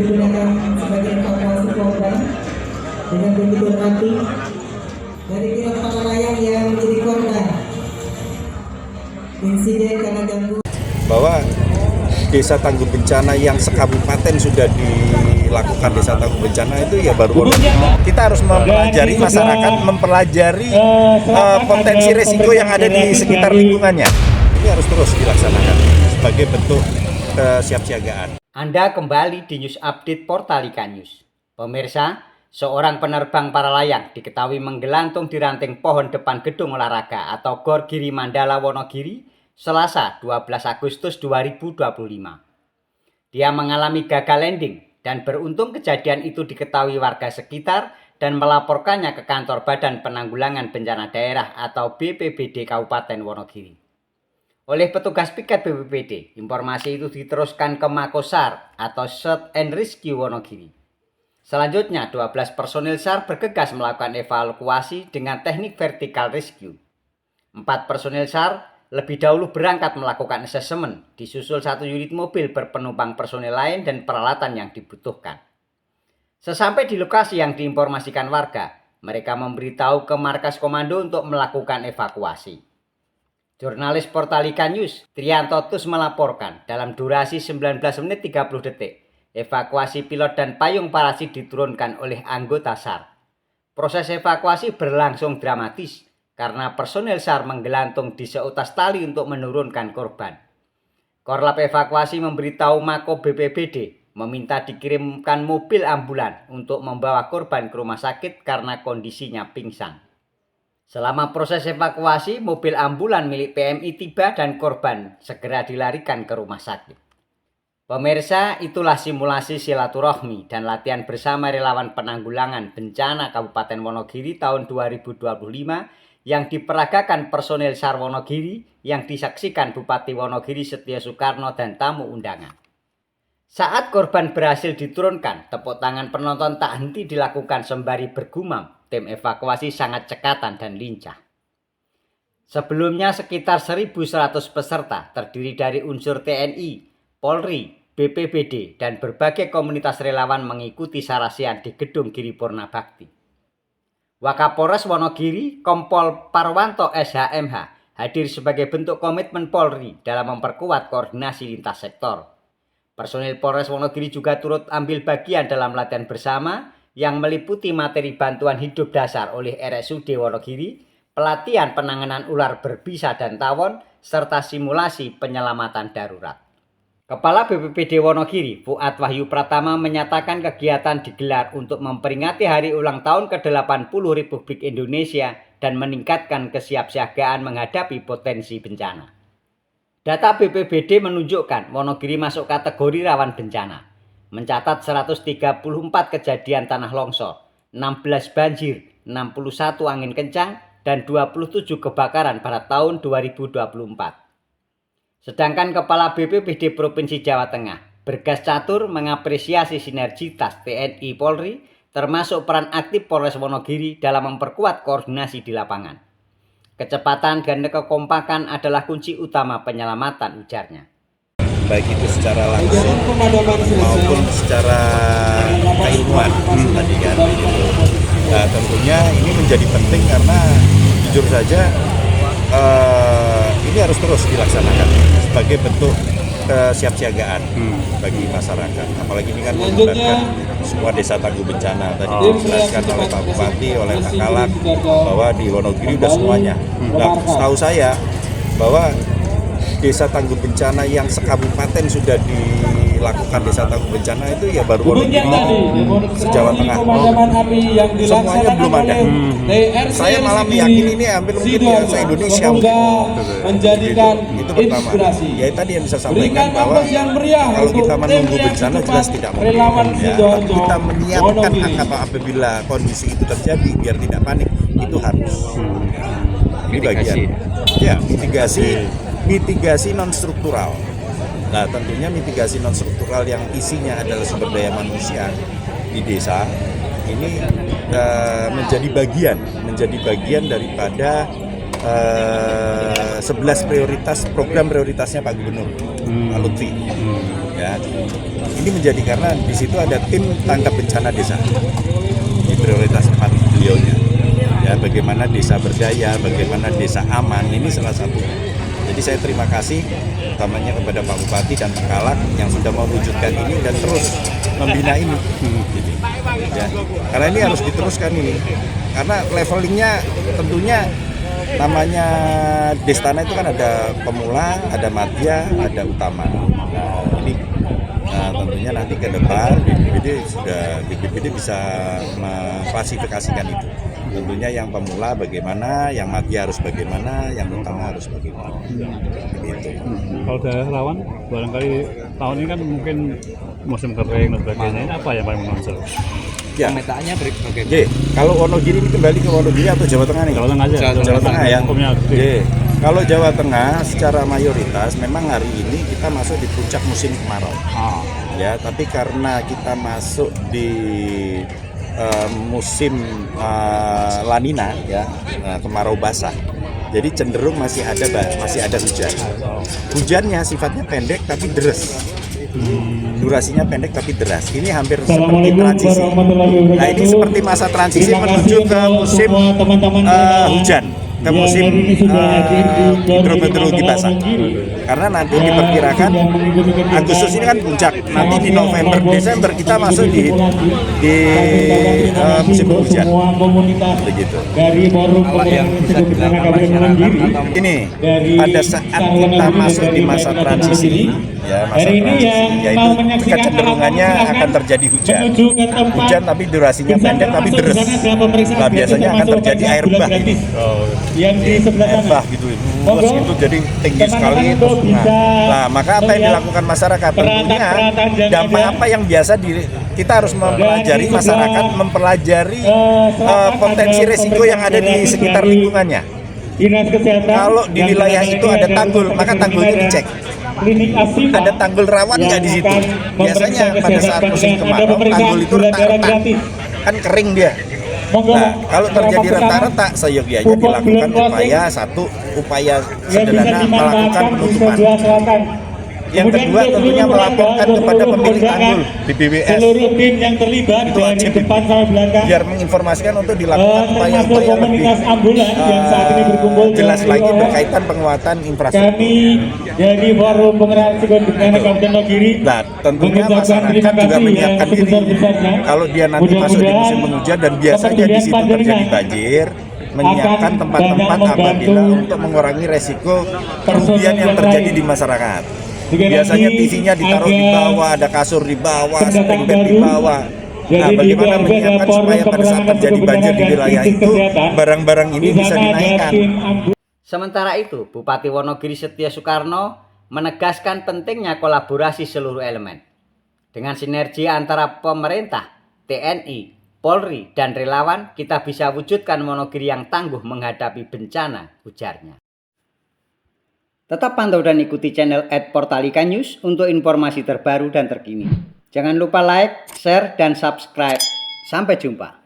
digunakan sebagai evakuasi korban dengan begitu rapi dari pihak para layang yang menjadi korban insiden karena gangguan. Bahwa desa tangguh bencana yang sekabupaten sudah dilakukan desa tangguh bencana itu ya baru kita harus mempelajari masyarakat, mempelajari potensi resiko yang ada di sekitar lingkungannya. Ini harus terus dilaksanakan sebagai bentuk kesiapsiagaan. Anda kembali di News Update Portalika News. Pemirsa, seorang penerbang para layang diketahui menggelantung di ranting pohon depan gedung olahraga atau Gor Giri Mandala Wonogiri Selasa 12 Agustus 2025. Dia mengalami gagal landing dan beruntung kejadian itu diketahui warga sekitar dan melaporkannya ke kantor Badan Penanggulangan Bencana Daerah atau BPBD Kabupaten Wonogiri. Oleh petugas piket BPBD, informasi itu diteruskan ke Makosar atau Search and Rescue Wonogiri. Selanjutnya, 12 personil SAR bergegas melakukan evakuasi dengan teknik vertical rescue. 4 personil SAR lebih dahulu berangkat melakukan asesmen, disusul 1 unit mobil berpenumpang personil lain dan peralatan yang dibutuhkan. Sesampai di lokasi yang diinformasikan warga, mereka memberitahu ke markas komando untuk melakukan evakuasi. Jurnalis Portalika News, Triantotus melaporkan dalam durasi 19 menit 30 detik, evakuasi pilot dan payung parasit diturunkan oleh anggota SAR. Proses evakuasi berlangsung dramatis karena personel SAR menggelantung di seutas tali untuk menurunkan korban. Korlap evakuasi memberitahu Mako BPBD meminta dikirimkan mobil ambulan untuk membawa korban ke rumah sakit karena kondisinya pingsan. Selama proses evakuasi, mobil ambulan milik PMI tiba dan korban segera dilarikan ke rumah sakit. Pemirsa, itulah simulasi silaturahmi dan latihan bersama relawan penanggulangan bencana Kabupaten Wonogiri tahun 2025 yang diperagakan personel SAR Wonogiri yang disaksikan Bupati Wonogiri Setio Soekarno dan tamu undangan. Saat korban berhasil diturunkan, tepuk tangan penonton tak henti dilakukan sembari bergumam, tim evakuasi sangat cekatan dan lincah. Sebelumnya sekitar 1.100 peserta terdiri dari unsur TNI, Polri, BPBD, dan berbagai komunitas relawan mengikuti sarasian di Gedung Giri Purna Bakti. Wakapolres Wonogiri, Kompol Parwanto SHMH, hadir sebagai bentuk komitmen Polri dalam memperkuat koordinasi lintas sektor. Personil Polres Wonogiri juga turut ambil bagian dalam latihan bersama yang meliputi materi bantuan hidup dasar oleh RSUD Wonogiri, pelatihan penanganan ular berbisa dan tawon, serta simulasi penyelamatan darurat. Kepala BPBD Wonogiri, Fuad Wahyu Pratama menyatakan kegiatan digelar untuk memperingati hari ulang tahun ke-80 Republik Indonesia dan meningkatkan kesiapsiagaan menghadapi potensi bencana. Data BPBD menunjukkan Wonogiri masuk kategori rawan bencana, mencatat 134 kejadian tanah longsor, 16 banjir, 61 angin kencang, dan 27 kebakaran pada tahun 2024. Sedangkan Kepala BPBD Provinsi Jawa Tengah, Bergas Catur, mengapresiasi sinergitas TNI Polri, termasuk peran aktif Polres Wonogiri dalam memperkuat koordinasi di lapangan. Kecepatan dan kekompakan adalah kunci utama penyelamatan, ujarnya. Baik itu secara langsung maupun secara keilmuan tadi kan. Nah, tentunya ini menjadi penting karena jujur saja ini harus terus dilaksanakan sebagai bentuk kesiapsiagaan bagi masyarakat. Apalagi ini kan melibatkan semua desa tangguh bencana. Tadi dijelaskan oleh Pak Bupati, oleh Pak Kalak bahwa di Wonogiri sudah semuanya. Nah, setahu saya bahwa desa tangguh bencana yang sekabupaten sudah dilakukan desa tangguh bencana itu ya baru Wonogiri se-Jawa Tengah. Semuanya belum ada. Saya malah meyakini ini hampir mungkin ya se-Indonesia mungkin. Itu pertama. Ya tadi yang bisa sampaikan bahwa kalau kita menunggu bencana jelas tidak mungkin. Ya, tapi kita menyiapkan apabila kondisi itu terjadi biar tidak panik itu harus. Ini bagian. Ya, mitigasi non struktural. Nah, tentunya mitigasi non struktural yang isinya adalah sumber daya manusia di desa ini menjadi bagian daripada 11 prioritas program prioritasnya Pak Gubernur Pak Lutfi. Ya, ini menjadi karena di situ ada tim tangkap bencana desa. Ini prioritas 4 beliaunya. Ya, bagaimana desa berdaya, bagaimana desa aman, ini salah satu. Jadi saya terima kasih utamanya kepada Pak Bupati dan Pak Kalak yang sudah mewujudkan ini dan terus membina ini. Gitu. Ya, karena ini harus diteruskan ini. Karena levelingnya tentunya namanya Destana itu kan ada pemula, ada madya, ada utama. Nah, ini tentunya nanti ke depan BPBD bisa mengklasifikasikan itu. Tentunya yang pemula bagaimana, yang madya harus bagaimana, yang utama harus bagaimana. Gitu. Kalau daerah rawan, barangkali tahun ini kan mungkin musim kering dan sebagainya. Ini apa yang paling menonjol? Ya. Pemetaannya bagaimana? Ye, kalau Wonogiri ini kembali ke Wonogiri atau Jawa Tengah nih? Jawa Tengah aja. Jawa Tengah ya. Ye. Kalau Jawa Tengah secara mayoritas memang hari ini kita masuk di puncak musim kemarau. Ya, tapi karena kita masuk di musim La Nina ya, kemarau basah. Jadi cenderung masih ada hujan. Hujannya sifatnya pendek tapi deras. Durasinya pendek tapi deras. Ini hampir seperti transisi. Nah, ini seperti masa transisi menuju ke musim hujan, ke musim hidrometeorologi basah. Karena nanti diperkirakan Agustus ini kan puncak. Nanti di November, Desember kita masuk di musim hujan. Begitu. Ini pada saat kita masuk di masa transisi, ya masa transisi, yaitu kecenderungannya akan terjadi hujan. Hujan tapi durasinya pendek tapi deras. Nah, biasanya akan terjadi air bah. Air bah gitu. Terus itu jadi tinggi sekali. Nah, maka apa yang dilakukan masyarakat? Tentunya dampak apa yang biasa kita harus mempelajari masyarakat, mempelajari potensi risiko yang ada di sekitar lingkungannya. Kalau di wilayah itu ada tanggul, maka tanggulnya dicek. Ada tanggul rawan nggak di situ? Biasanya pada saat musim kemarau, tanggul itu retak-retak, kan kering dia. Nah, kalau terjadi retak-retak, seyogianya dilakukan upaya sederhana melakukan penutupan. Yang kedua tentunya melaporkan kepada pemilik tanggul BBWS. Seluruh tim yang terlibat itu dari wajib depan sampai belakang. Biar menginformasikan untuk dilakukan upaya-upaya komunitas ambulan yang saat ini berkumpul jelas lagi berkaitan penguatan infrastruktur. Kami dari Forum Penggerak Psikologi Bencana Kabupaten Nogiri. Nah, tentunya masyarakat juga menyiapkan diri. Kalau dia nanti masuk di musim penghujan dan biasanya di situ terjadi banjir, menyiapkan tempat-tempat apabila untuk mengurangi resiko kerugian yang terjadi di masyarakat. Biasanya TV-nya ditaruh di bawah, ada kasur di bawah, spring bed di bawah. Nah, bagaimana menyiapkan supaya pada saat terjadi banjir di wilayah itu, barang-barang ini bisa dinaikkan. Sementara itu, Bupati Wonogiri Setia Soekarno menegaskan pentingnya kolaborasi seluruh elemen. Dengan sinergi antara pemerintah, TNI, Polri, dan relawan, kita bisa wujudkan Wonogiri yang tangguh menghadapi bencana, ujarnya. Tetap pantau dan ikuti channel @portalika_news untuk informasi terbaru dan terkini. Jangan lupa like, share, dan subscribe. Sampai jumpa.